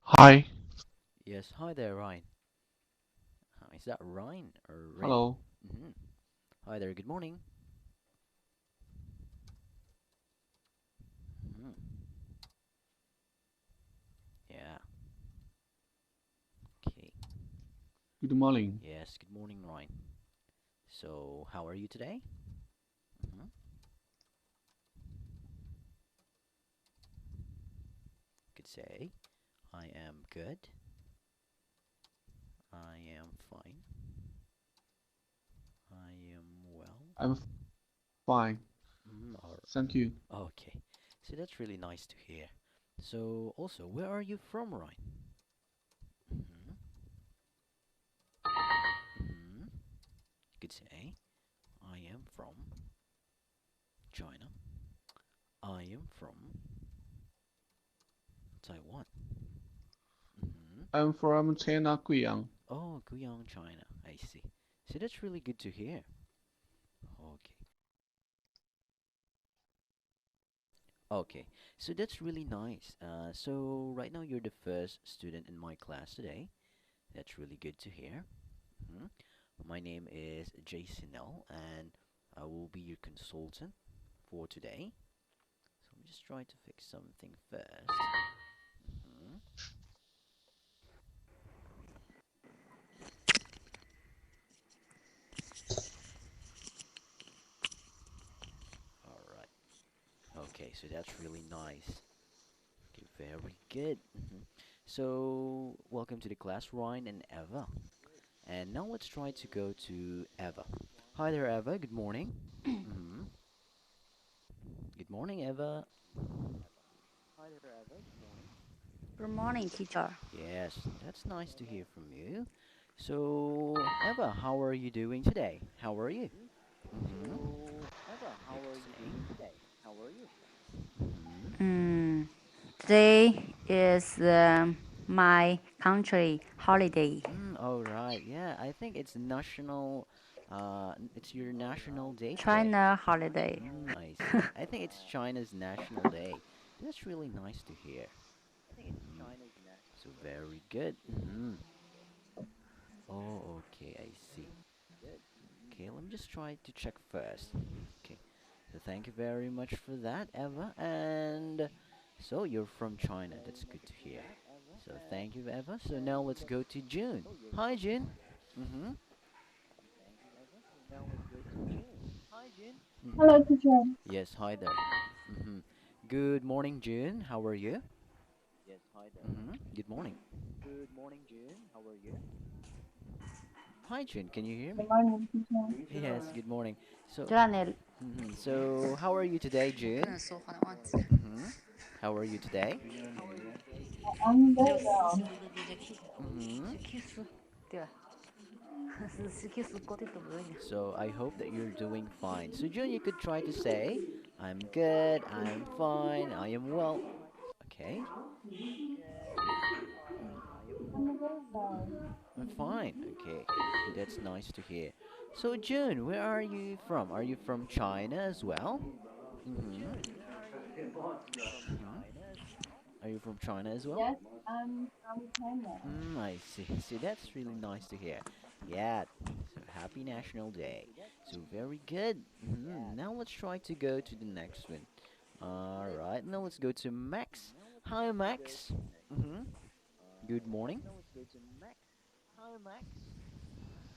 Hi, Yes, hi there, Ryan. Is that Ryan or Rain? hello. hmm Hi there, good morning. hmm Yeah, okay. Good morning. Yes, good morning, Ryan. So, how are you today? hmm Could say, I am good. I am fine. I am well. I'm fine. Or, Thank you. okay. So that's really nice to hear. So, also, where are you from, Ryan? hmm hmm Could say, I am from China. I am from Taiwan. hmm I'm from China, Guiyang. Oh, Guiyang, China. I see. So that's really good to hear. Okay. Okay. So that's really nice. So right now you're the first student in my class today. That's really good to hear. Mhm. My name is Jason, and I will be your consultant for today. So I'm just trying to fix something first. Mhm. All right. Okay. So that's really nice. Okay. Very good. So welcome to the class, Ryan and Eva. And now let's try to go to Eva. Hi there, Eva. Good morning. hmm Good morning, Eva. Hi there, Eva. Good morning. Good morning, teacher. Yes, that's nice to hear from you. So, Eva, how are you doing today? How are you? Mm-hmm. You could say. Mm-hmm. Today is my country holiday. All right. Yeah, I think it's national. It's your national day today. China holiday. I see. I think it's China's national day. That's really nice to hear. Mm, so very good. Oh, okay, I see. Okay, let me just try to check first. Okay, so thank you very much for that, Eva. And so you're from China. That's good to hear. So thank you, Eva. So now let's go to June. Hi, June. Mm-hmm. Hello, teacher. Yes, hi there. Mm-hmm. Good morning, June. How are you? Good morning. Hi, June. Can you hear Good me? morning, teacher. Yes, good morning. So, 这两年 so how are you today, June? 不能说话的忘记了。Mm-hmm. How are you today? I'm 只有 very 四 well. 十的这些 Q，Mm-hmm. 是 Q 四，对吧？是 Q 四高的都不容易。So I hope that you're doing fine. So June, you could try to say, I'm good, I'm fine, I am well. Okay? I'm very well. I'm fine. Okay. So that's nice to hear. So June, where are you from? Are you from China as well? Mm-hmm. Mm-hmm. Are you from China as well? Yes, I'm from China. I see. See, that's really nice to hear. Yeah. So happy National Day. So very good. Now let's try to go to the next one. All right. Now let's go to Max. Hi, Max. Mm-hmm. Good morning.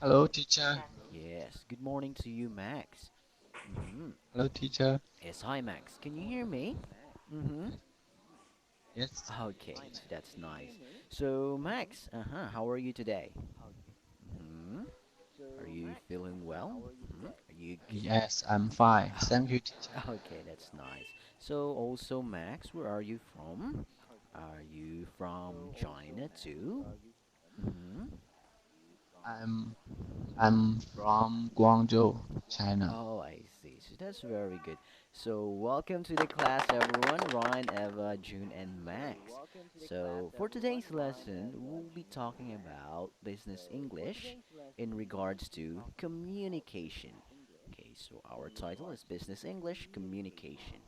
Hello, teacher. Yes. Good morning to you, Max. Mm-hmm. Hello, teacher. Yes. Hi, Max. Can you hear me? Mm-hmm. Yes, Okay. So that's nice. So, Max. How are you today? Mm-hmm. Are you feeling well? Are you yes, I'm fine. Thank you, teacher. Okay, that's nice. So also, Max, where are you from? Are you from China too? Mm-hmm. I'm I'm from Guangzhou, China. Oh, I see. So that's very good. So welcome to the class, everyone. Ryan, Eva, June, and Max. So for today's lesson, we'll be talking about business English in regards to communication. Okay, so our title is Business English Communication.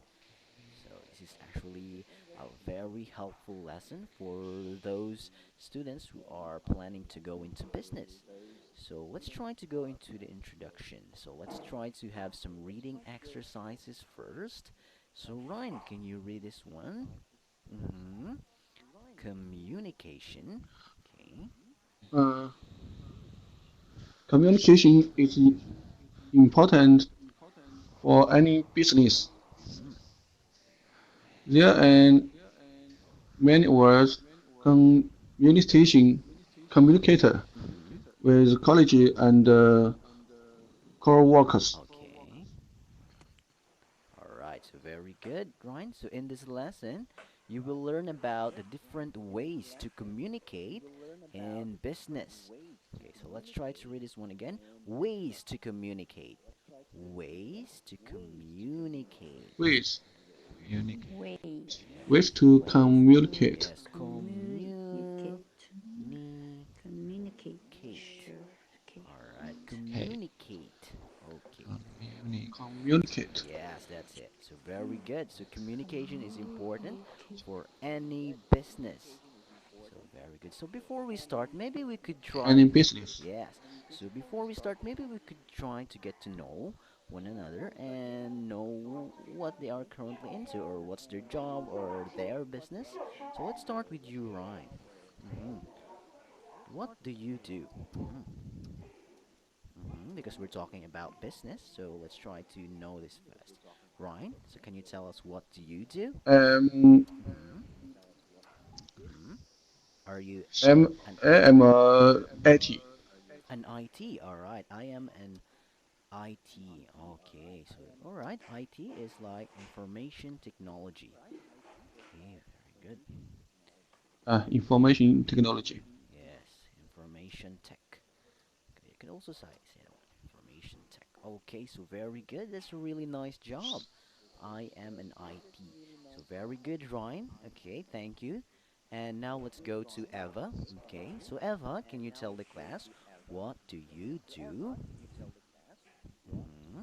So this is actually a very helpful lesson for those students who are planning to go into business. So let's try to go into the introduction. So let's try to have some reading exercises first. So Ryan, can you read this one? Mm-hmm. Communication. Okay. Uh, Communication is important for any business. Mm-hmm. There are many words communication communicator Mm-hmm. with college and core workers. Okay. All right, so very good, Ryan. So in this lesson, you will learn about the different ways to communicate in business. Okay, so let's try to read this one again. Ways to communicate. Ways to communicate. Ways Communicate. Way. ways to communicate. Yes, Communicate. communicate. Communicate. Sure. Okay. All right, Okay. communicate. Okay. Communicate. Communicate. Yes, that's it. So very good. So communication is important for any business. So very good. So before we start, maybe we could Any try. business. Yes. So before we start, maybe we could try to get to know one another and know what they are currently into or what's their job or their business. So let's start with you, Ryan. hmm What do you do? Because we're talking about business, so let's try to know this first. Ryan, so can you tell us what do you do? Um, hmm hmm Are you am an I am a IT. an IT? All right, I am an IT. Okay, so all right, IT is like information technology. Okay, very good. Information technology. Yes, information tech. Okay, you can also say that one, information tech. Okay, so very good. That's a really nice job. I am an IT. So very good, Ryan. Okay, thank you. And now let's go to Eva. Okay, so Eva, can you tell the class what do you do? Mm-hmm.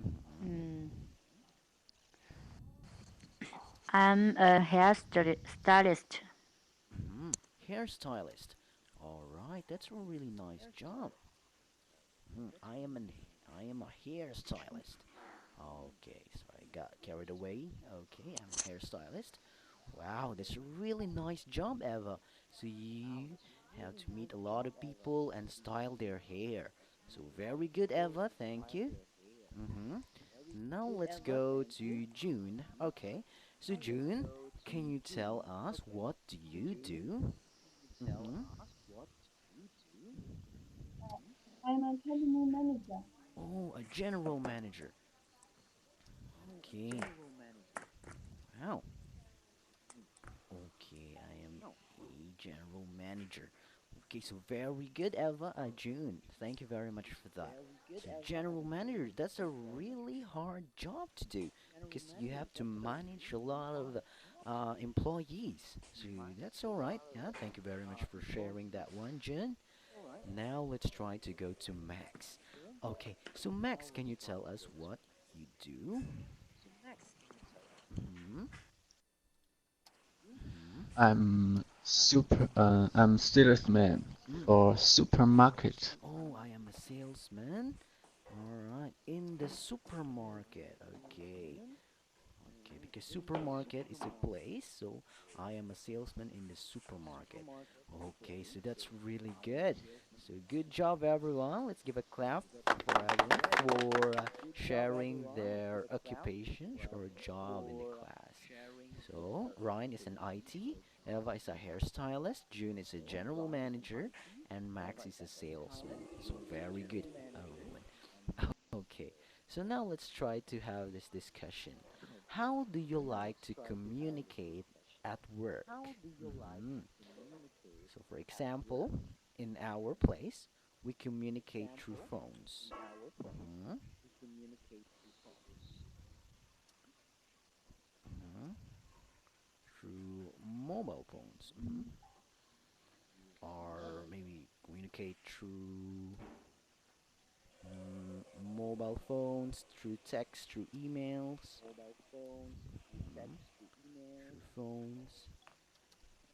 Mm-hmm. Mm. I'm a hairstylist. Mm-hmm. Hairstylist. All right, that's a really nice job. I am a hairstylist. Okay, so I got carried away. Okay, I'm a hairstylist. Wow, that's a really nice job, Eva. So you have to meet a lot of people and style their hair. So very good, Eva. Thank you. Mm-hmm. Now let's go to June. Okay, so June, can you tell us what do you do? Mm-hmm. I'm a academy manager. Oh, a general manager. Okay. Wow. Okay, I am a general manager. Okay, so very good, Eva. June, thank you very much for that. So, general manager, that's a really hard job to do because you have to manage a lot of employees. So, that's all right. Yeah, thank you very much for sharing that one, June. Now, let's try to go to Max. Okay, so Max, can you tell us what you do? hmm hmm I'm salesman Mm. for supermarket. Oh, I am a salesman. All right, in the supermarket. Okay. Okay, because supermarket is a place, so I am a salesman in the supermarket. Okay, so that's really good. So good job, everyone. Let's give a clap for everyone for sharing their occupations or job in the class. So Ryan is an IT, Eva is a hairstylist, June is a general manager, and Max is a salesman. So very good, everyone. Okay, so now let's try to have this discussion. How do you like to communicate at work? Mhm. So, for example, in our place, we communicate through phones. Mhm. Mhm. Through mobile phones. Or maybe communicate through mobile phones, through text, through emails, through smartphones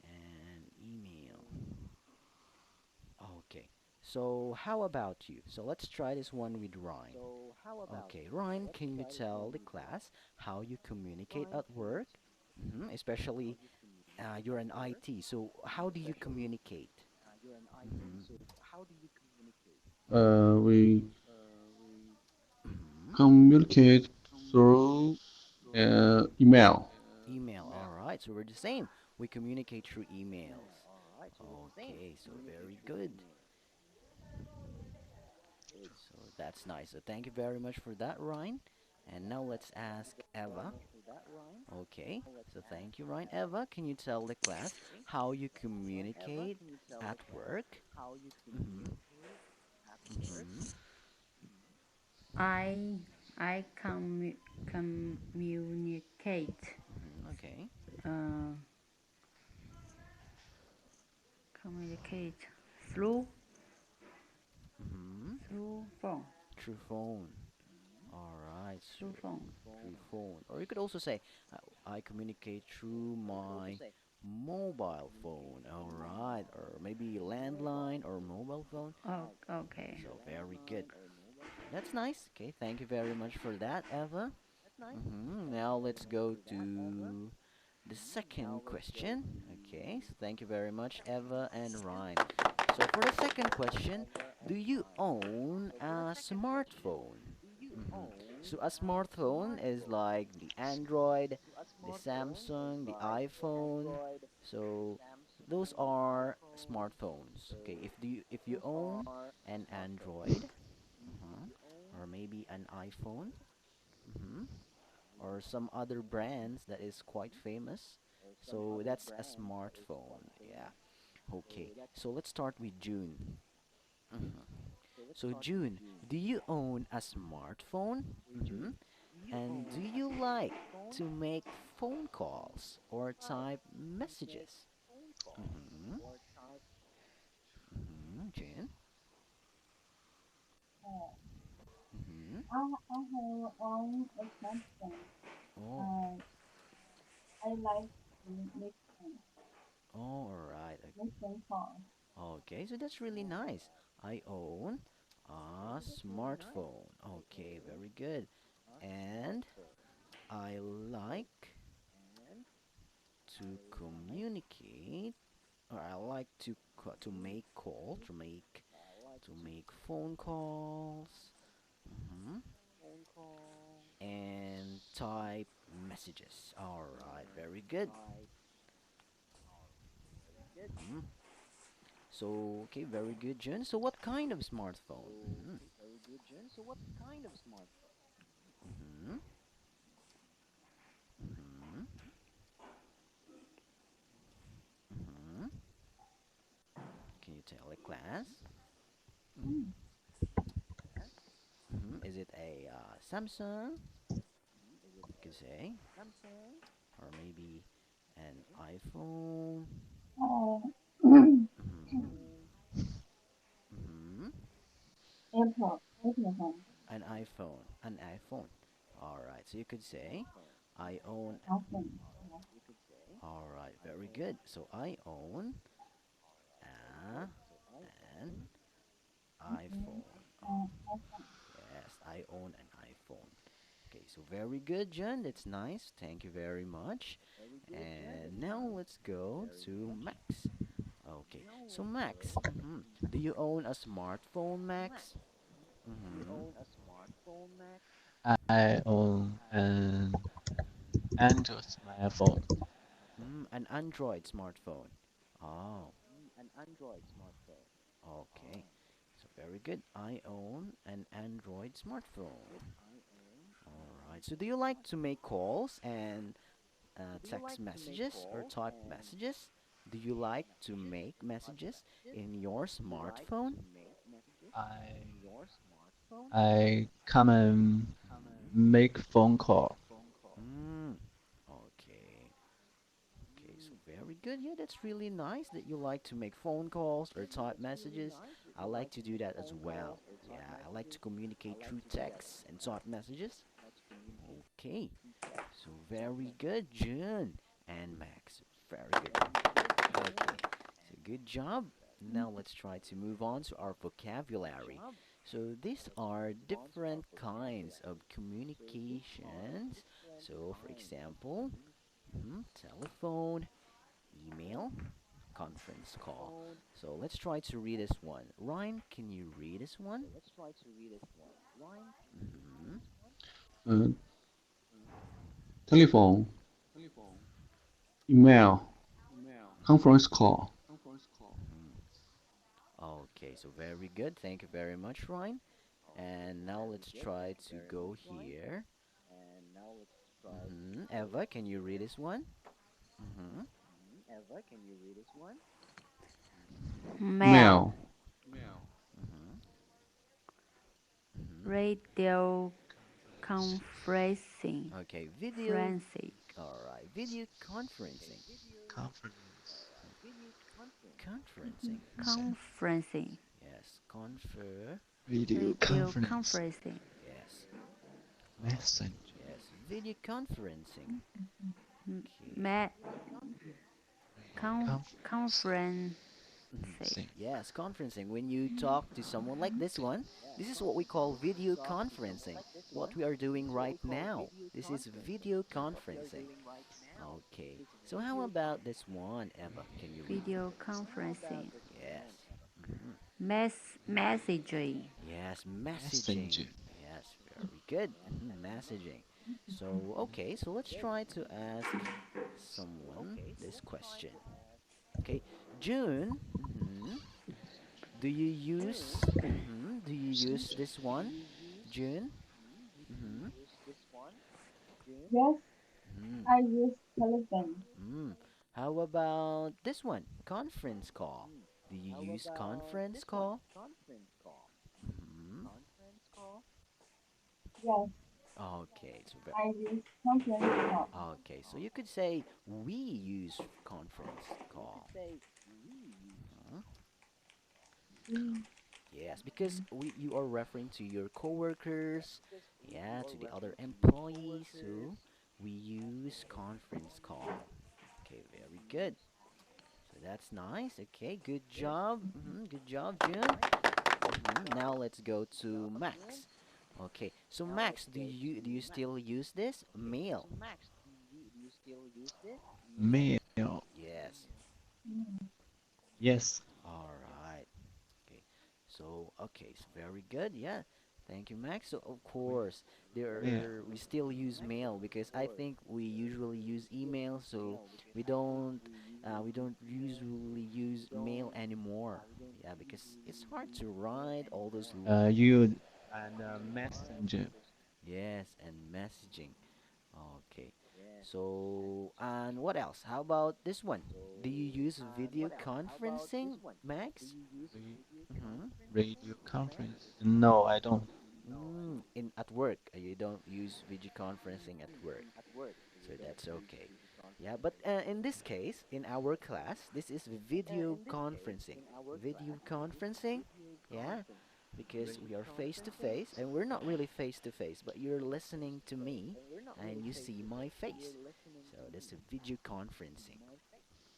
and email. Okay. So how about you? So let's try this one with Ryan. Okay, Ryan, can you tell the class how you communicate at work? Especially you're an IT, so how do you communicate? hmm We hmm communicate through email. Email. All right, so we're the same. We communicate through emails. Okay, so very good. So that's nice. So thank you very much for that, Ryan. And now let's ask Eva. Okay, so thank you, Ryan. Eva, can you tell the class how you communicate at work? Mm-hmm. Mm-hmm. I communicate Okay. uh, communicate through Mm-hmm. through phone Through phone. All right. So through phone. through phone, or you could also say, I communicate through my mobile phone. All right, or maybe landline or mobile phone. Oh, okay. So very good. That's nice. Okay, thank you very much for that, Eva. Now let's go to the second question. Okay, so thank you very much, Eva and Ryan. So for the second question, do you own a smartphone? hmm So a smartphone is like the Android, the Samsung, the iPhone. So those are smartphones. Okay, if you own an Android, uh or maybe an iPhone, hmm or some other brands that is quite famous. So that's a smartphone. Yeah. Okay. So let's start with June. hmm So June, do you own a smartphone? And do you like to make phone calls or type messages? Mm-hmm. June. Uh, Mm-hmm. I have on a smartphone. Oh. Uh, I like to Oh, all right. make phone call. Okay, so that's really nice. I own a smartphone. Okay, very good. And I like to communicate, or I like to make calls, to make phone calls, hmm and type messages. All right, very good. hmm So, okay, very good, Jun. So, what kind of smartphone? Mm-hmm. Mm-hmm. Mm-hmm. Can you tell the class? Mm. Is it a Samsung? You could say, or maybe an iPhone. Uh, Mm-hmm. Mm-hmm. Apple phone. An iPhone. All right. So you could say, I own. iPhone. All right. Very good. So I own a an Okay. iPhone. Oh, iPhone. yes, I own an iPhone. Okay, so very good, Jen. That's nice. Thank you very much. And now let's go to Max. Okay, so Max, do you own a smartphone, Max? Mm-hmm. I own an Android smartphone. An Android smartphone. Oh, okay. So very good. I own an Android smartphone. All right. So do you like to make calls and text messages or type messages? Do you like to make messages in your smartphone? I I come and make phone call. Mm, okay. Okay, so very good. Yeah, that's really nice that you like to make phone calls or type messages. I like to do that as well. Yeah, I like to communicate through text and type messages. Okay, so very good, June. and Max. Very good. Okay, so good job. Now let's try to move on to our vocabulary. So these are different kinds of communications. So, for example, telephone, email, conference call. So let's try to read this one. Ryan, can you read this one? hmm uh, telephone, email, conference call. Okay, so very good. Thank you very much, Ryan. And now let's try to go here. Eva, can you read this one? hmm Mail. Mail, hmm hmm Radio conferencing. Okay, video. Frenzy. All right, video conferencing. Conference. Conferencing. Conferencing. Yes, confer. Video Radio conference. conferencing. Yes, Messenger. yes, video conferencing. M- Okay. Ma- Radio conference. conferencing. Sing. Yes, conferencing. When you talk to someone like this one, this is what we call video conferencing. What we are doing right now. This is video conferencing. Okay. So how about this one, Eva? Can you read? Video conferencing. Yes. hmm Messaging. Yes, messaging. Messenger. Yes, very good. Messaging. So, okay, so let's try to ask someone this question. Okay, June, do you use Messenger. this one, June? Mm-hmm. Yes, Mm. I use telephone. Mm. How about this one, conference call? Do you use conference call? Mm-hmm. Yes, Okay, so I use conference call. okay, so you could say we use conference call. Mhm. Mm, Yes, because you are referring to your coworkers, yeah, to the other employees, so we use conference call. Okay, very good. So that's nice. Okay, good job. Good job, June. Now let's go to Max. Okay, so Max, do you still use this mail? Mail. Yes. mm, Yes. All right. Okay. So, okay, so very good. Yeah. Thank you, Max. So, of course, Mail. we still use mail because I think we usually use email, so we don't usually use mail anymore. Yeah, because it's hard to write all those You and messenger. yes, and messaging. Okay. So, and what else? How about this one? Do you use video conferencing, Max? ra- Mm-hmm. Radio conference. No, I don't. In at work, you don't use video conferencing at work, so that's okay. Yeah, but in this case, in our class, this is video conferencing. Video conferencing, yeah, because we are face to face, and we're not really face to face, but you're listening to me, and you see my face. So that's a video conferencing.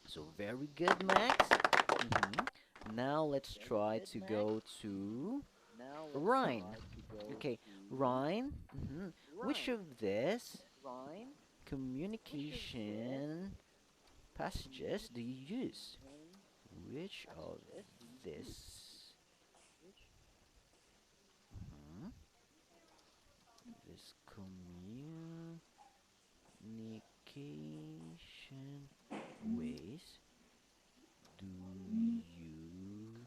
So very good, Max. Now let's try to go to Ryan. Okay, Ryan, which of this communication passages do you use? Which of this, mhm, this communication ways do you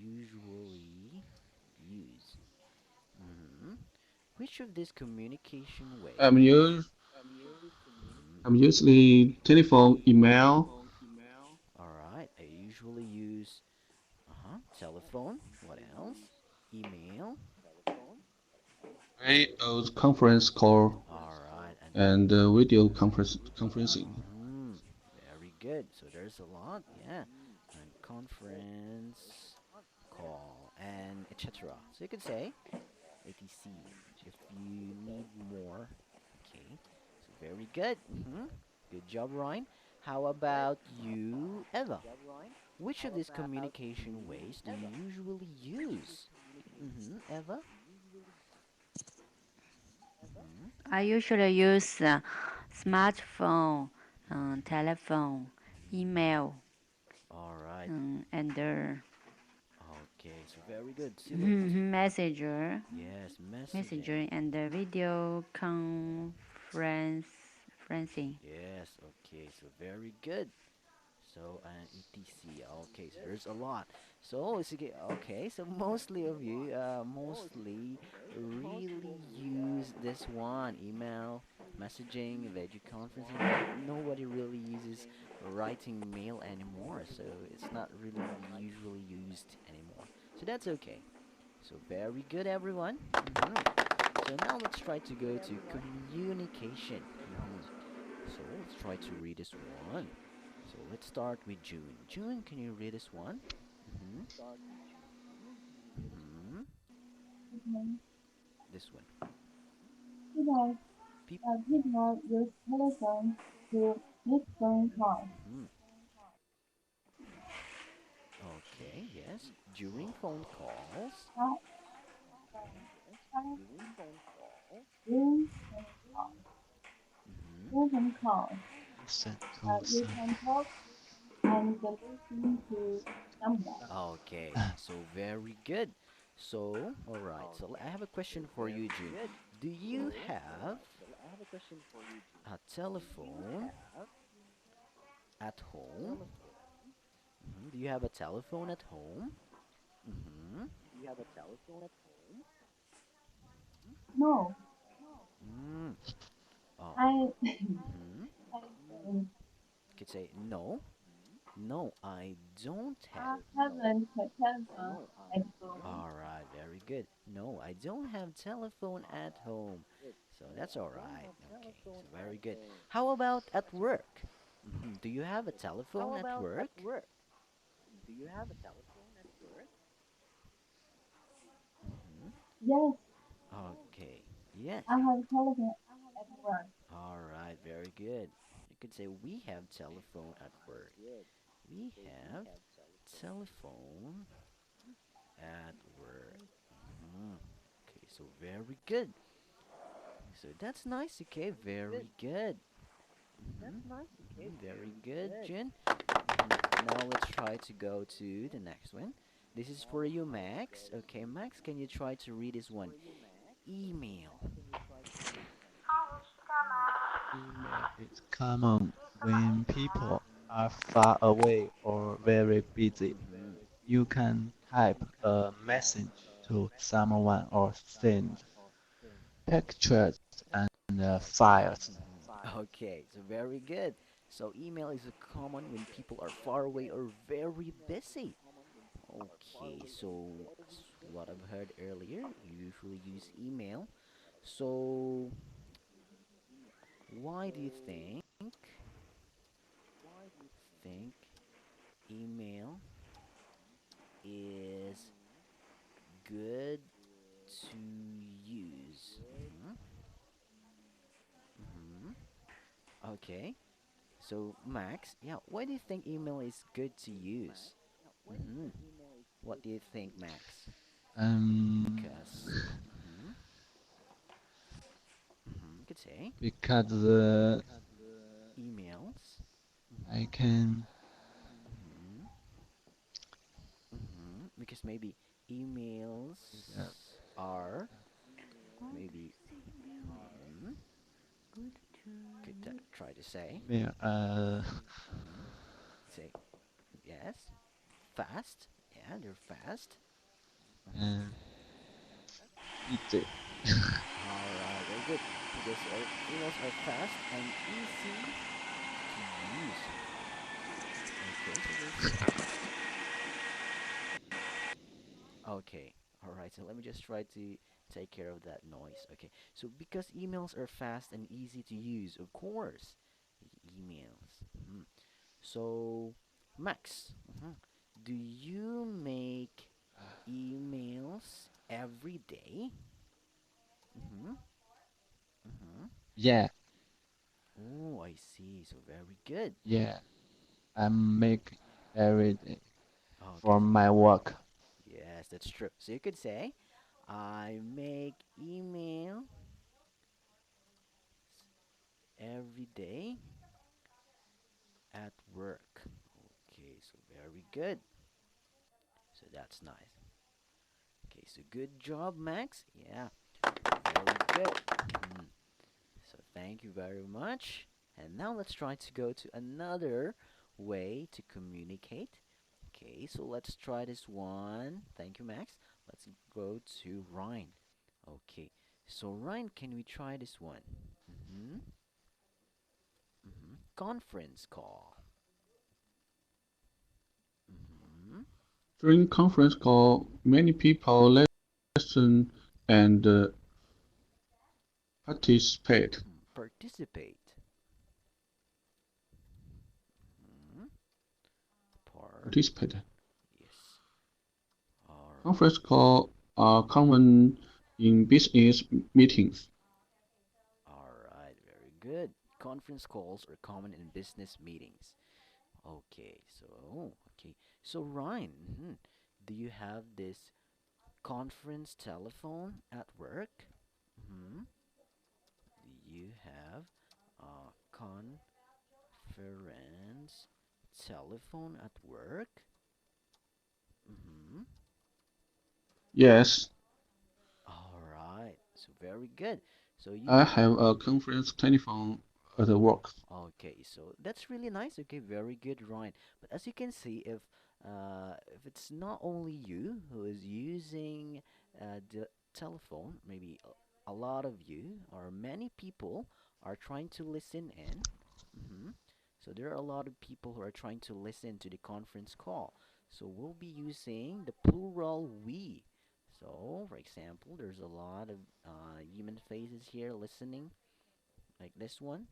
usually use? hmm Which of these communication I'm ways? use Mhm. I'm usually telephone, email, All right, I usually use telephone. What else? Email. conference call, All right, and and video conferencing. very good. So there's a lot, yeah. And conference call and etc. So you could say etc. if you need more. Okay, so very good. Good job, Ryan. How about you, Eva? Which of these communication ways do you usually use? Eva? Mm-hmm. I usually use smartphone, telephone, email, All right. and Okay, so very good. Select. messenger, Yes, messaging. messenger, and video conferencing. Yes, okay, so very good. So, etc. Okay, so there's a lot. So, okay, so mostly of you, mostly really use this one email, messaging, video conferencing, but nobody really uses writing mail anymore. So, it's not really usually used anymore. So, that's okay. So, very good, everyone. So, now let's try to go to communication. So, let's try to read this one. So let's start with June. June, can you read this one? Mm-hmm. Mm-hmm. Okay. This one. People, Peep. people use telephone to make phone calls. Mm-hmm. Okay, yes. During phone calls. Chat, chat, room, phone calls. Mm-hmm. Telephone calls. Listen to You some. can talk and listen to someone. Okay, so very good. So, all right. So I have a question for you, June. Do you have a telephone at home? Do you have a telephone at home? Mm-hmm. No, Mm. Oh. I, Mm-hmm. I don't. Could say no. No, I don't have. I haven't a telephone at home. All right, very good. No, I don't have telephone at home. So that's all right. Okay, so very good. How about at work? Do you have a telephone at work? hmm Yes, Okay, yes. I have telephone at work. All right, very good. You could say we have telephone at work. We have telephone at work. Mhm. Okay, so very good. So that's nice. Okay, very good. Very good, Jin. Now let's try to go to the next one. This is for you, Max. Okay, Max, can you try to read this one? Email. Email is common when people are far away or very busy. hmm You can type a message to someone or send pictures and files. Okay, so very good. So email is a common when people are far away or very busy. Okay, so what I've heard earlier, you usually use email. So why do you think email is good to use? hmm Okay. So Max, yeah, why do you think email is good to use? hmm What do you think, Max? Um, Because you could say because emails. I hmm can hmm because maybe emails uh, are maybe hmm could try to say email hmm say yes fast. Yeah, they're fast. uh, easy. All right, very good. Because emails are fast and easy to use. Okay, so there's okay. All right, so let me just try to take care of that noise. Okay, so because emails are fast and easy to use, of course, emails. So, Max, do you make emails every day? Mm-hmm. Mm-hmm. Yeah, Oh, I see. So very good. Yeah, I make every day Okay. for my work. Yes, that's true. So you could say, I make email every day at work. Okay, so very good. So that's nice. Okay, so good job, Max. Yeah, very good. Mhm. So thank you very much. And now let's try to go to another way to communicate. Okay, so let's try this one. Thank you, Max. Let's go to Ryan. Okay, so Ryan, can we try this one? Mm-hmm. Conference call. Mm-hmm. During conference call, many people listen and participate. Participate. Mm-hmm. Par. Participate. Yes. All right. Conference call are common in business meetings. All right. Very good. Conference calls are common in business meetings. Okay. Okay. So Ryan, do you have this conference telephone at work? Hmm. Do you have a conference telephone at work? Hmm. Yes, All right. So very good. So you I have. have a conference telephone at work. Okay, so that's really nice. Okay, very good, Ryan. But as you can see, if it's not only you who is using the telephone, maybe a lot of you or many people are trying to listen in. So there are a lot of people who are trying to listen to the conference call. So we'll be using the plural we. So, for example, there's a lot of human faces here listening, like this one.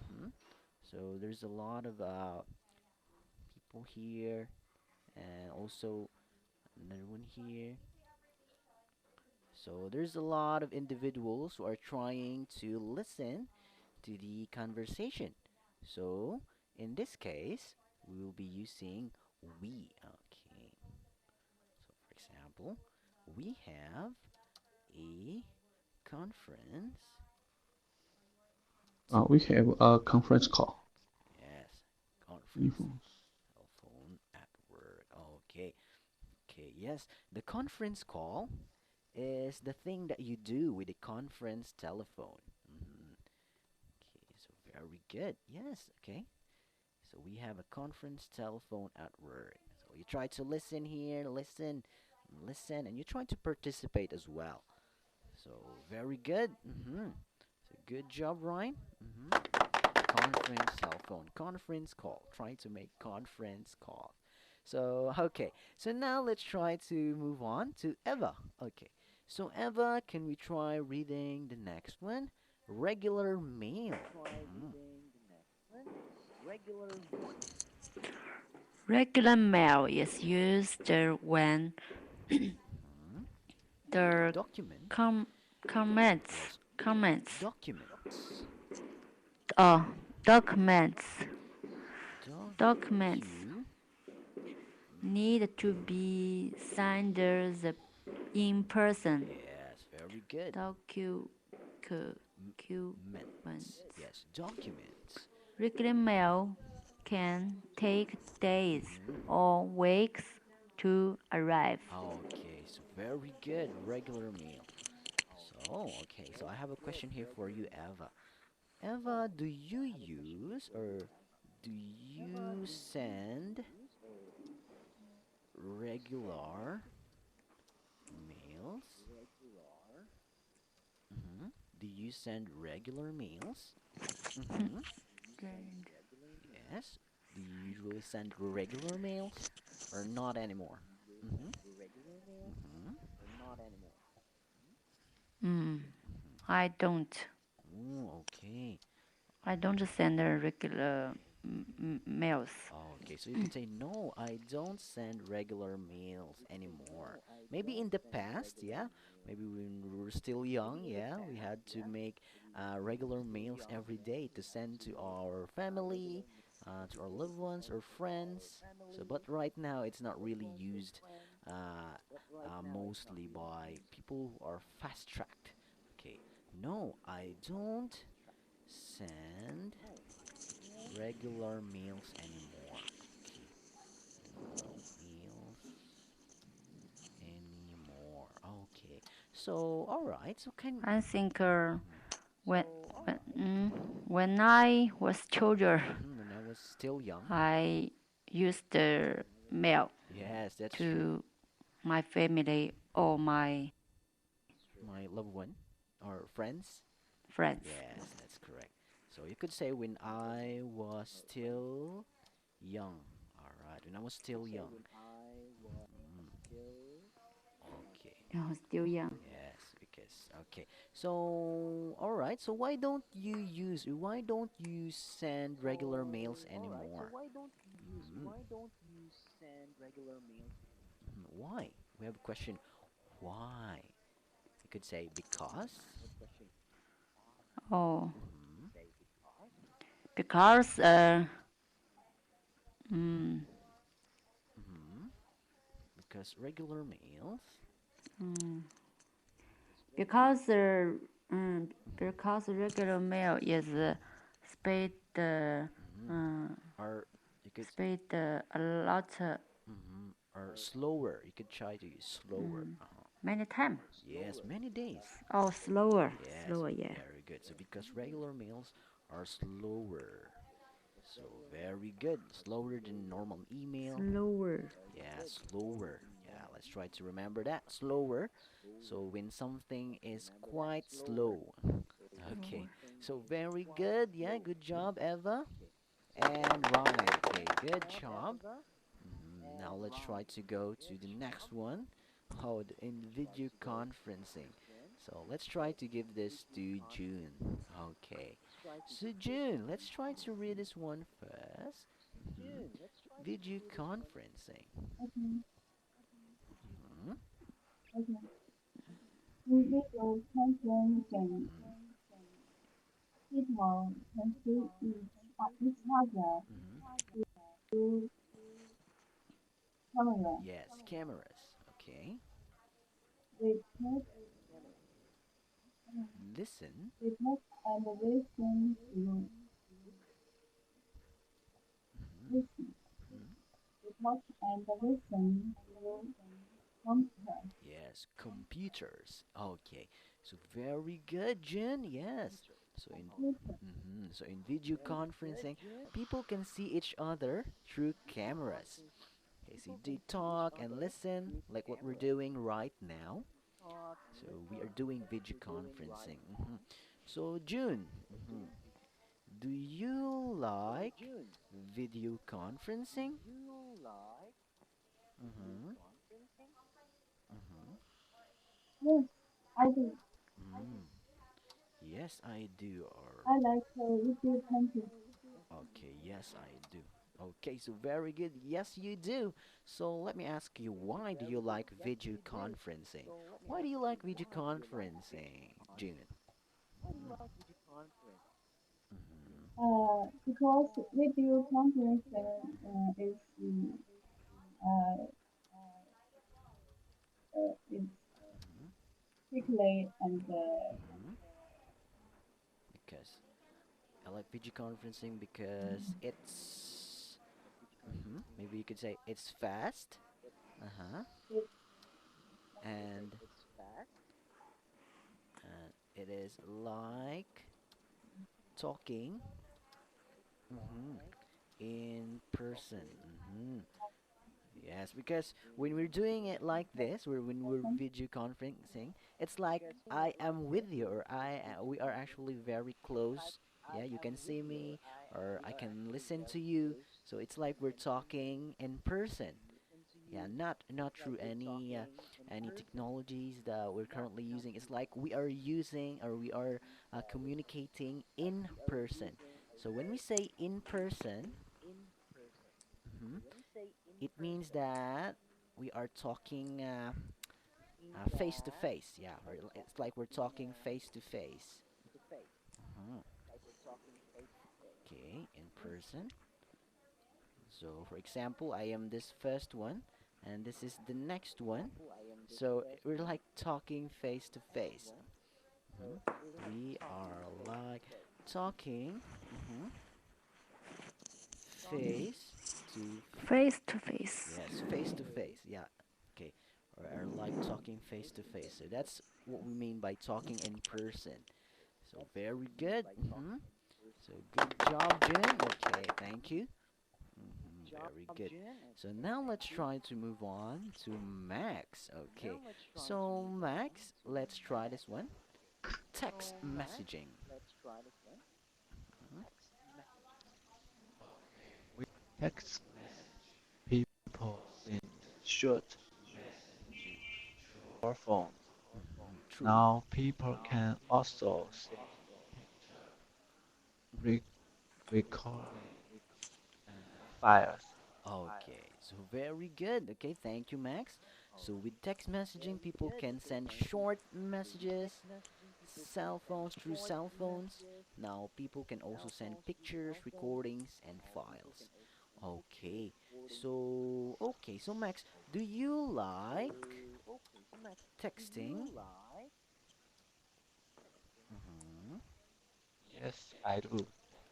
Mhm. So there's a lot of people here, and also another one here. So there's a lot of individuals who are trying to listen to the conversation. So in this case, we will be using we. Okay. So for example, we have a conference. We have a conference call. Yes, conference Telephone. telephone at work. Okay. Okay, yes. The conference call is the thing that you do with the conference telephone. Okay, so very good. Yes, okay. So we have a conference telephone at work. So you try to listen here, listen, and you try to participate as well. So very good. So good job, Ryan. Conference telephone, conference call. Try to make conference call. So, okay. So now let's try to move on to Eva. Okay. So, Eva, can we try reading the next one? Regular mail. Mhm. Regular mail is used when Mhm. the Document. com- comments Yes. comments Documents. uh documents documents Docu. need to be signed in person. Yes. Very good. Documents. Yes. Documents. Regular mail can take days Mhm. or weeks to arrive. Okay. So very good. Regular mail. So, okay. So I have a question here for you, Eva. Eva, do you use or do you send regular mails? hmm Do you send regular mails? Mm-hmm. Yes. Do you usually send regular mails or not anymore? Mm-hmm. Mm-hmm. Mm, Mm-hmm. I don't. Oh, okay. I don't send regular mails. Okay, so you could say, no, I don't send regular mails anymore. Maybe in the past, yeah. Maybe when we were still young, yeah, we had to make regular mails every day to send to our family, to our loved ones or friends. So, but right now it's not really used mostly by people who are fast tracked. Okay, no, I don't send regular mails anymore. Okay, no mails anymore. Okay, so all right, so can I think mhm. when when I was children, When I was still young. I used the mail Yes, that's true. to my family or my My loved one or friends. friends. Yes, that's correct. So you could say when I was still young. All right, when I was still young. Mm, okay. I was still young. Yes, because okay. So all right. So why don't you send regular mails anymore? Mhm. Why? We have a question. Why? You could say because. Oh, Mhm. because mm, Mhm. Because regular mails. mm, because mm, because regular mail is speed Mhm. Or you could a lot or slower. You could try to use slower. many time. Yes, many days. Oh, slower, Yes, slower, yeah, very good. So because regular mails are slower. So very good. Slower than normal email. slower. Yeah, slower. Yeah, let's try to remember that. Slower. So when something is quite slow. Okay. So very good. Yeah, good job, Eva. And right. Okay, good job. Now let's try to go to the next one. Oh, in video conferencing. So let's try to give this to June. Okay. So June, let's try to read this one first. Mhm. Video conferencing. Okay. Mhm. Okay. In video conferencing, Mhm. people can see each other Mhm. through camera. Yes, cameras. Okay. They touch, Listen. they touch and listen to Mhm. listen. Mhm. They touch and listen to computer. Yes, computers. Okay, so very good, Jin. Yes. So in so in video conferencing, people can see each other through cameras. Okay, so they talk and listen like what we're doing right now. So we are doing video conferencing. So June, do you like video conferencing? Mm-hmm. Mm-hmm. Yes, I do. Mm. Yes, I do. Or I like video conference. okay, yes, I do. Okay, so very good. Yes, you do. So let me ask you, why do you like video conferencing? Why do you like video conferencing, June? Mm-hmm. Because video conferencing is uh, is Mm-hmm. quickly and Mm-hmm. Because I like video conferencing because it's maybe you could say it's fast. Uh-huh. it, And it is like talking hmm in person. Yes, because when we're doing it like this, when we're video conferencing, it's like I am with you, or we are actually very close. Yeah, you can see me, or I can listen to you. So it's like we're talking in person. Yeah, not through any technologies that we're currently using. It's like we are using or we are communicating in person. So when we say in person, mhm, it means that we are talking face to face. Yeah, it's like we're talking face to face. Okay, in person. So, for example, I am this first one, and this is the next one. So, we're like talking face to face. Mhm. We are like talking face to Face to face. yes, face to face. Yeah. Okay. Or are like talking face to face. So that's what we mean by talking in person. So very good. So good job, June. Okay, thank you. Very good. So now let's try to move on to Max. Okay. So Max, let's try this one. Text messaging. Mhm. We text message people in short message through our phone. True. Now people can also send picture, re recording, and files. Okay, so very good. Okay, thank you, Max. So with text messaging, people can send short messages, cell phones through cell phones. Now people can also send pictures, recordings, and files. Okay, so Max, do you like texting? hmm Yes, I do.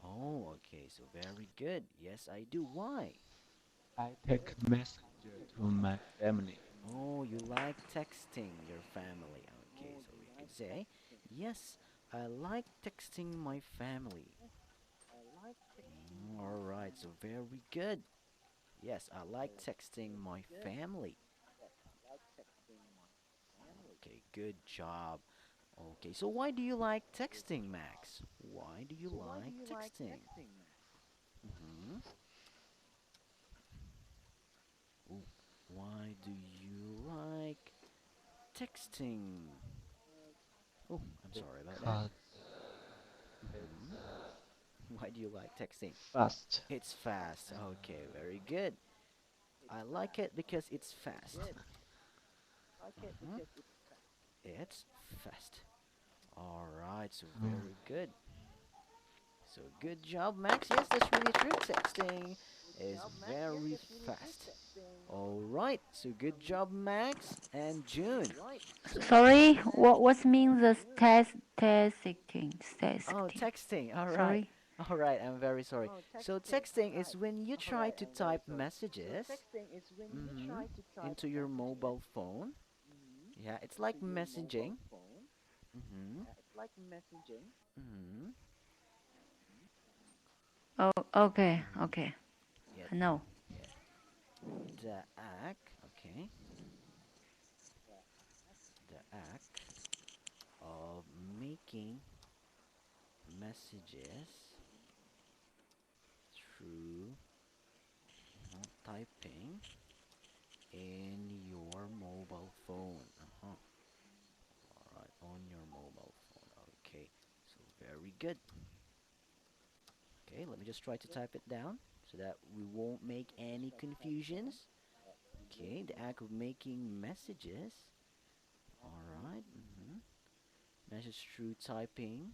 Oh, okay, so very good. Yes, I do. Why? I take messenger to my family. Oh, you like texting your family. Okay, so we could say, yes, I like texting my family. Alright, so very good. Yes, I like texting my family. Okay, good job. Okay, so why do you like texting, Max? Why do you like texting? Mm-hmm. Ooh, why do you like texting? Oh, I'm sorry about that. Because Mm-hmm. Why do you like texting? fast. It's fast. Okay, very good. I like it because it's fast. Mhm. It's fast. All right, so Mm, very good. So good job, Max. Yes, that's really true. Texting is very fast. All right, so good job, Max and June. Sorry, what means the texting? Oh, Texting. texting. All right. Sorry. All right, I'm very sorry. So texting is when you try to type messages into your mobile phone. Yeah, it's like messaging. Mm-hmm. Mm-hmm. Oh, okay, Mm-hmm. okay. Yeah, I know. yeah. The act, okay. The act of making messages through typing in your mobile phone. All right, on your mobile phone. Okay, so very good. Okay, let me just try to type it down so that we won't make any confusions. Okay, the act of making messages. All right. Message through typing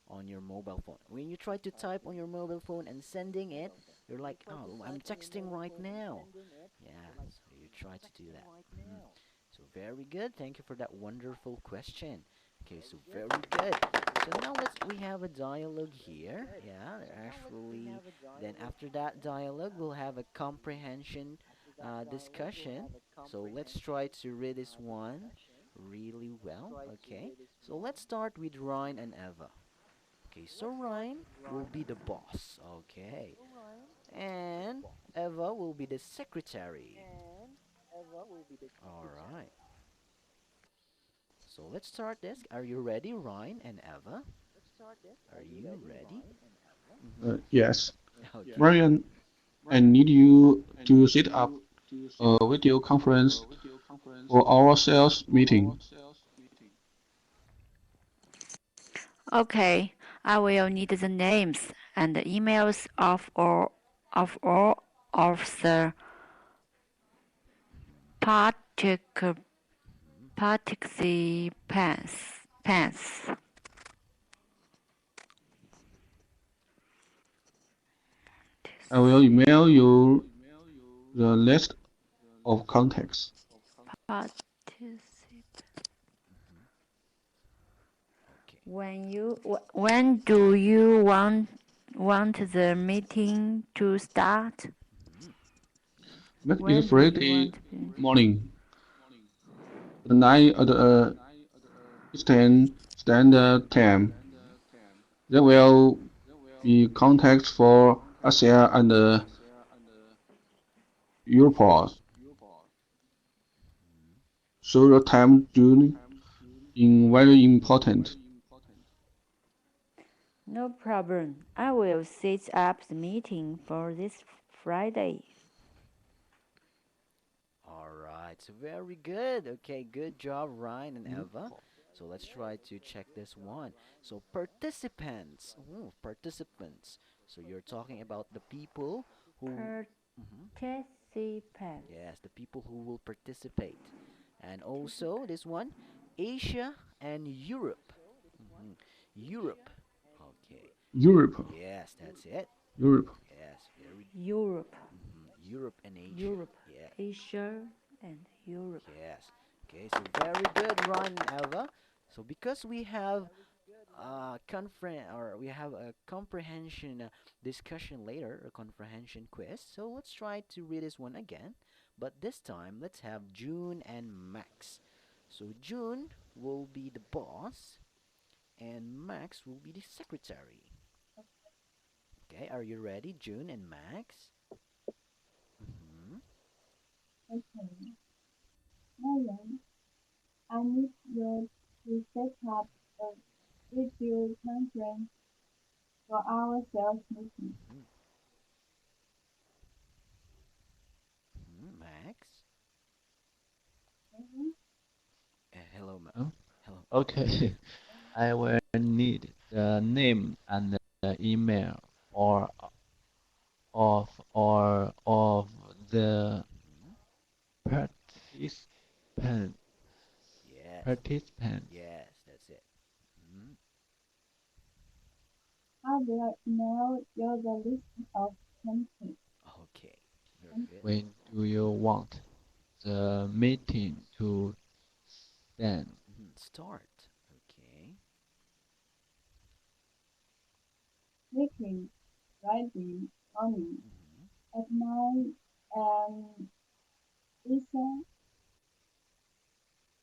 on your mobile phone. When you try to type on your mobile phone and sending it, you're like, oh, I'm texting right now. Yeah, so you try to do that. So very good. Thank you for that wonderful question. Okay, so very good. So now we have a dialogue here. Yeah, actually, then after that dialogue, we'll have a comprehension discussion. So let's try to read this one really well. Okay, so let's start with Ryan and Eva. Okay, so Ryan will be the boss. Okay, and Eva will be the secretary. All right. So let's start this. Are you ready, Ryan and Eva? Are you ready? Yes. Okay. Ryan, I need you to set up a video conference for our sales meeting. Okay, I will need the names and the emails of all of the partic- participants. I will email you the list of contacts. Participate. Hmm. Okay. When do you want the meeting to start? Hmm. Make it When do you Friday want? morning at 9 at Eastern Standard Time. Hmm. There will be contacts for Asia and Europe, Hmm. so the time zone is very important. No problem. I will set up the meeting for this Friday. All right. So very good. Okay. Good job, Ryan and Eva. So let's try to check this one. So participants. Ooh, participants. So you're talking about the people who. Mhm. Participants. Yes, the people who will participate. And also this one, Asia and Europe. Hmm. Europe. Okay. Europe, Yes, that's it. Europe. Yes, very. Europe, Europe and Asia. Europe, Yeah. Asia, and Europe. Yes. Okay, so very good, Ron and Eva. So because we have we have a comprehension discussion later, a comprehension quiz. So let's try to read this one again, but this time let's have June and Max. So June will be the boss and Max will be the secretary. Okay, are you ready, June and Max? Mm-hmm. Okay. Ryan, I need you to set up a video conference for our sales meeting. Mm-hmm. Mm-hmm. Max. Mhm. Hello, Huh? hello. Okay. I will need the name and the email or of the Mm-hmm. participant Yes, participants. yes, that's it. Mm-hmm. I will email you the list of countries. Okay, very good. When do you want the meeting to stand? Mm-hmm. Start. Okay. Meeting Friday morning Mm-hmm. at 9 Eastern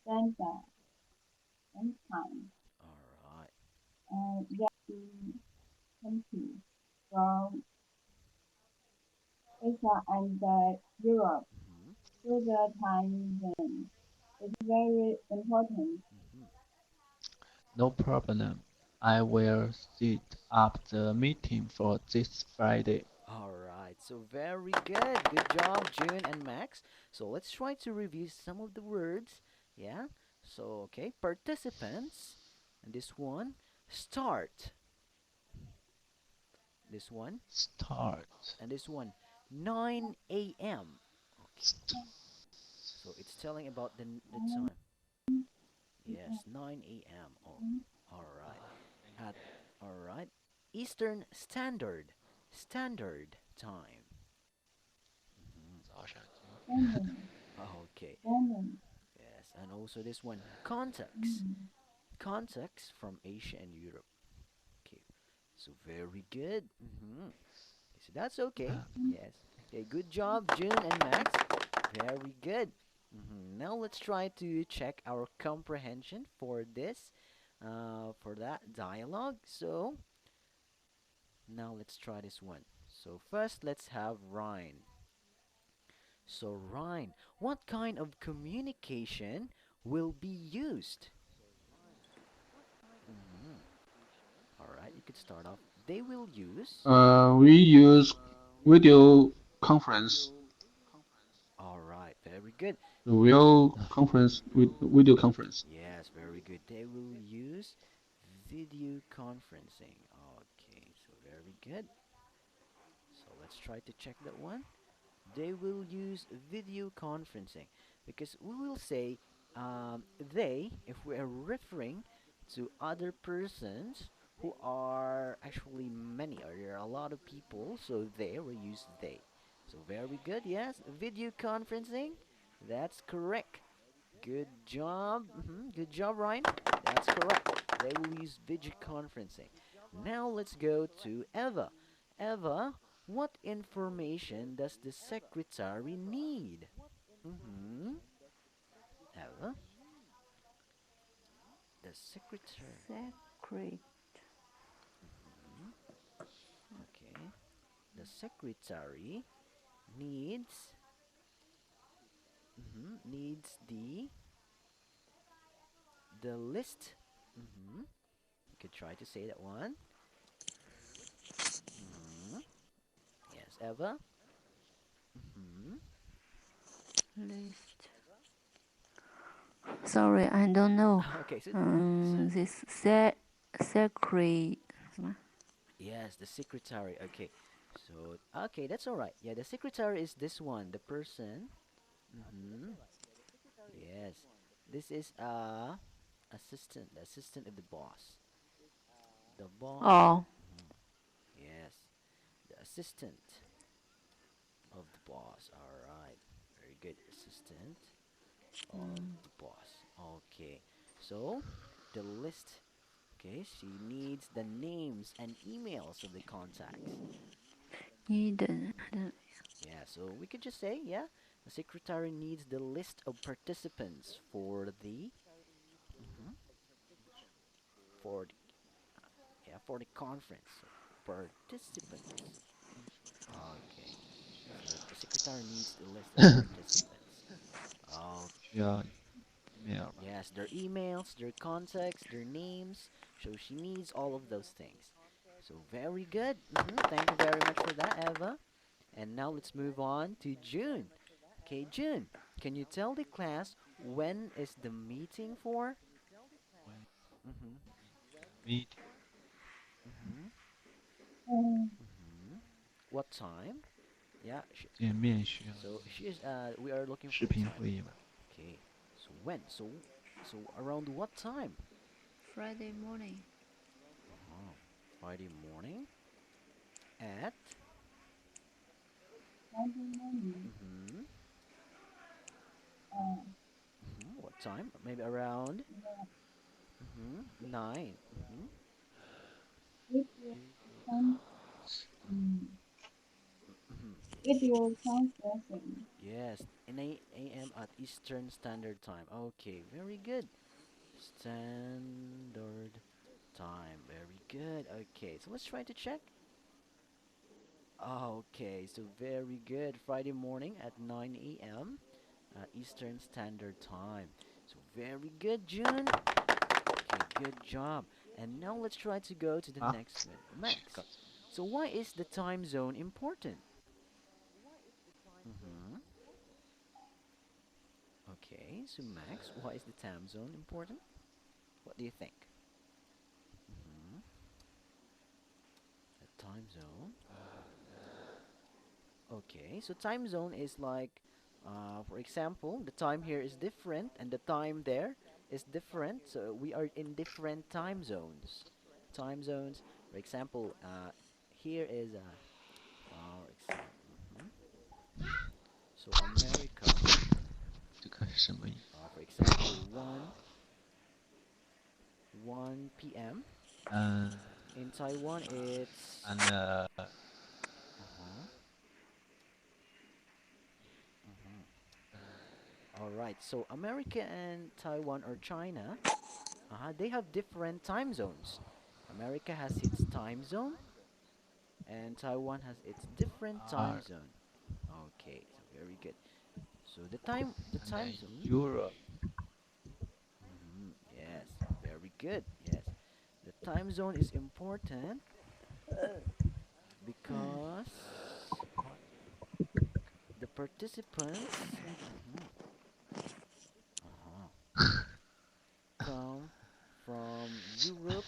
Standard Time. All right. There be countries from Asia and Europe Mm-hmm. to the time zone. It's very important. Mm-hmm. No problem. I will set up the meeting for this Friday. All right. So very good. Good job, June and Max. So let's try to review some of the words. Yeah. So okay, participants. And this one, start. This one, Start. and this one, 9 a.m. Okay. St- So it's telling about the And time. Yes, 9 a.m. Oh, all right. At all right, Eastern Standard Time. Mhm. London, Okay. London, Yes, and also this one, contacts. mm, Contacts from Asia and Europe. Okay. So very good. So that's okay. Yes. Okay. Good job, June and Max. Very good. Now let's try to check our comprehension for this, for that dialogue. So now let's try this one. So first, let's have Ryan. So Ryan, what kind of communication will be used? hmm All right, you could start off. They will use. We use video conference, All right, very good. video conference. Yes, very good. They will use video conferencing. Okay, so very good. So let's try to check that one. They will use video conferencing because we will say they if we are referring to other persons who are actually many, or there are a lot of people, so they will use they. So very good, yes. Video conferencing, that's correct. Good job. Good job, Ryan. That's correct. They will use video conferencing. Now let's go to Eva. Eva, what information does the secretary need? Mm-hmm. Eva, the secretary. Secret. Mhm. Okay. The secretary needs needs the list. You could try to say that one. hmm Yes, Eva. hmm List. Sorry, I don't know. Okay, so This secret. yes, the secretary. Okay, so okay, that's all right. Yeah, the secretary is this one, the person. Mm-hmm. Yes, this is assistant, the assistant of the boss. The boss. Oh, Yes, the assistant of the boss. All right, very good. Assistant of the boss. Okay, so the list. Okay, she needs the names and emails of the contacts. need the Yeah, so we could just say, yeah, the secretary needs the list of participants mhm, for the, yeah, for the conference. So participants. Okay, so the secretary needs the list of participants. Oh, Your email, right? yes, their emails, their contacts, their names. So she needs all of those things. So very good. Thank you very much for that, Eva. And now let's move on to June. Okay, June, can you tell the class when is the meeting for? When Mm-hmm. the meeting, Mm-hmm. Um, Mm-hmm. What time? Yeah. 见面需要 So she is. We are looking for the time. 视频会议嘛？Okay. So when? So around what time? Friday morning. Oh, Friday morning at. Monday morning, Mm-hmm. uh, What time? Maybe around. the, Nine. video con, um, Mm-hmm. video conferencing. Yes, 8 a.m. at Eastern Standard Time. Okay, very good. Standard time. Very good. Okay, so let's try to check. Okay, so very good. Friday morning at 9 a.m. Eastern Standard Time. So very good, June. Okay, good job. And now let's try to go to the 啊，next one. 这个 Max. So why is the time zone important? Mm-hmm. Okay, so Max, why is the time zone important? What do you think? Mm-hmm. The time zone. Okay, so time zone is like, for example, the time here is different and the time there is different. So we are in different time zones. Time zones, for example, here is, for example, so America, 这个是什么意？for example, 1 p.m. 嗯 In Taiwan, it's, ，and uh-huh, all right. So America and Taiwan or China, they have different time zones. America has its time zone, and Taiwan has its different time are zone. Okay, so very good. So the and time zone. Europe Yes, very good. Yes, the time zone is important because the participants uh come from Europe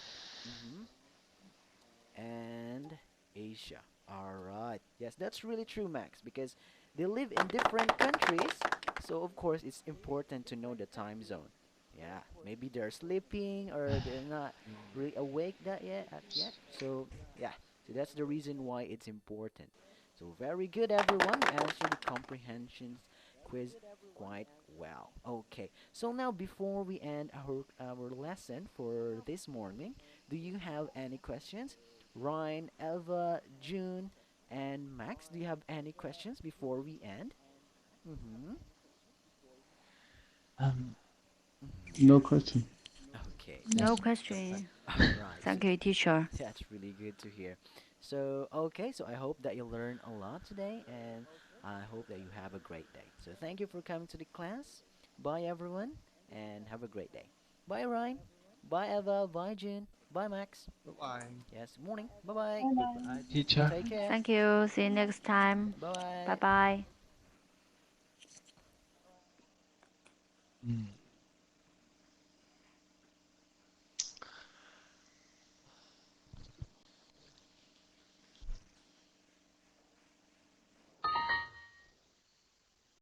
and Asia. All right. Yes, that's really true, Max, because they live in different countries. So, of course, it's important to know the time zone. Yeah, maybe they're sleeping or they're not really awake that yet yet. So yeah, so that's the reason why it's important. So very good, everyone. You answered the comprehensions quiz quite well. Okay, so now before we end our lesson for this morning, do you have any questions? Ryan, Eva, June, and Max, do you have any questions before we end? Mm-hmm. Um, No question. Okay, No that's No. question. all right. So Thank you, teacher. that's really good to hear. So, okay, so I hope that you learned a lot today and I hope that you have a great day. So, thank you for coming to the class. Bye, everyone, and have a great day. Bye, Ryan. Bye, Eva. Bye, June. Bye, Max. bye-bye. Yes, good morning. Bye bye. Bye bye. Goodbye, teacher. Take care. Thank you. See you next time. Bye Bye bye. bye. Mm.